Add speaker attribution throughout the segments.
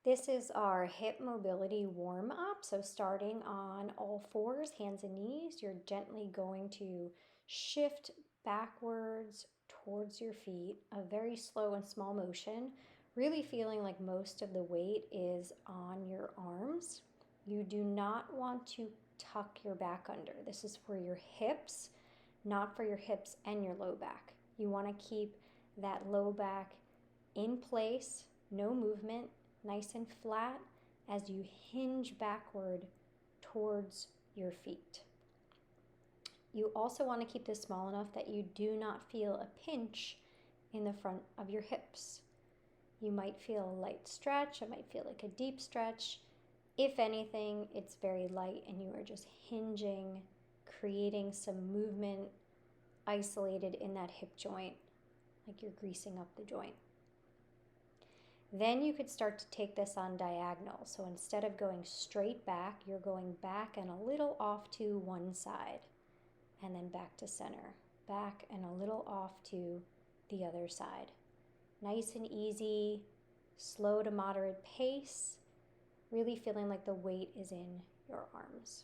Speaker 1: This is our hip mobility warm up. So starting on all fours, hands and knees, you're gently going to shift backwards towards your feet, a very slow and small motion, really feeling like most of the weight is on your arms. You do not want to tuck your back under. This is for your hips, not for your hips and your low back. You want to keep that low back in place, no movement, nice and flat as you hinge backward towards your feet. You also want to keep this small enough that you do not feel a pinch in the front of your hips. You might feel a light stretch, it might feel like a deep stretch. If anything, it's very light and you are just hinging, creating some movement isolated in that hip joint, like you're greasing up the joint. Then you could start to take this on diagonal. So instead of going straight back, you're going back and a little off to one side, and then back to center, back and a little off to the other side. Nice and easy, slow to moderate pace, really feeling like the weight is in your arms.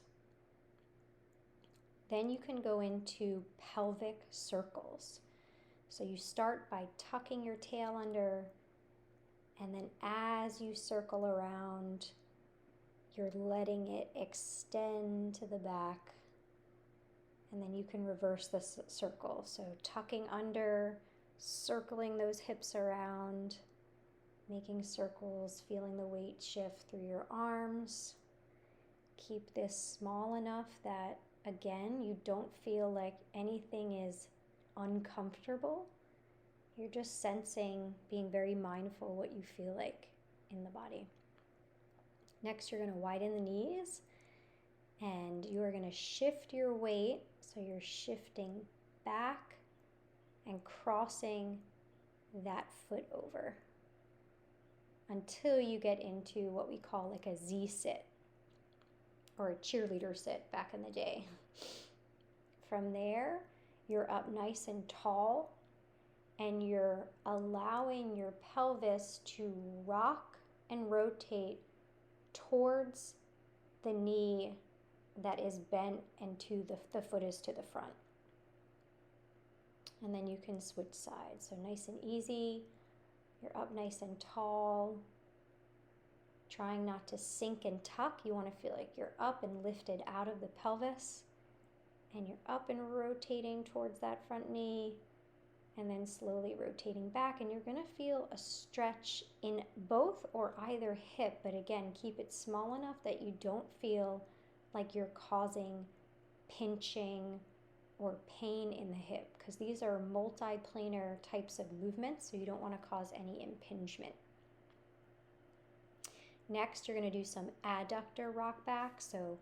Speaker 1: Then you can go into pelvic circles. So you start by tucking your tail under, and then as you circle around, you're letting it extend to the back. And then you can reverse this circle. So tucking under, circling those hips around, making circles, feeling the weight shift through your arms. Keep this small enough that, again, you don't feel like anything is uncomfortable. You're just sensing, being very mindful what you feel like in the body. Next, you're going to widen the knees and you are going to shift your weight. So you're shifting back and crossing that foot over until you get into what we call like a Z sit or a cheerleader sit back in the day. From there, you're up nice and tall, and you're allowing your pelvis to rock and rotate towards the knee that is bent and to the foot is to the front. And then you can switch sides. So nice and easy. You're up nice and tall. Trying not to sink and tuck. You want to feel like you're up and lifted out of the pelvis. And you're up and rotating towards that front knee. And then slowly rotating back, and you're going to feel a stretch in both or either hip, but again, keep it small enough that you don't feel like you're causing pinching or pain in the hip, because these are multiplanar types of movements, so you don't want to cause any impingement. Next, you're going to do some adductor rock back, so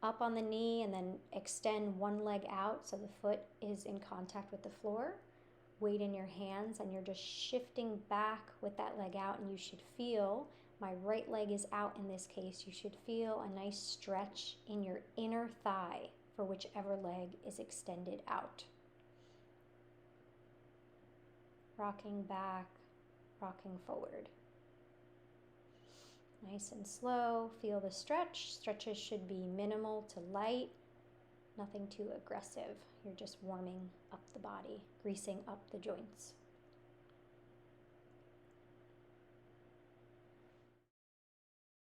Speaker 1: up on the knee and then extend one leg out so the foot is in contact with the floor. Weight in your hands, and you're just shifting back with that leg out, and you should feel, my right leg is out in this case, you should feel a nice stretch in your inner thigh for whichever leg is extended out. Rocking back, rocking forward. Nice and slow, feel the stretch. Stretches should be minimal to light. Nothing too aggressive. You're just warming up the body, greasing up the joints.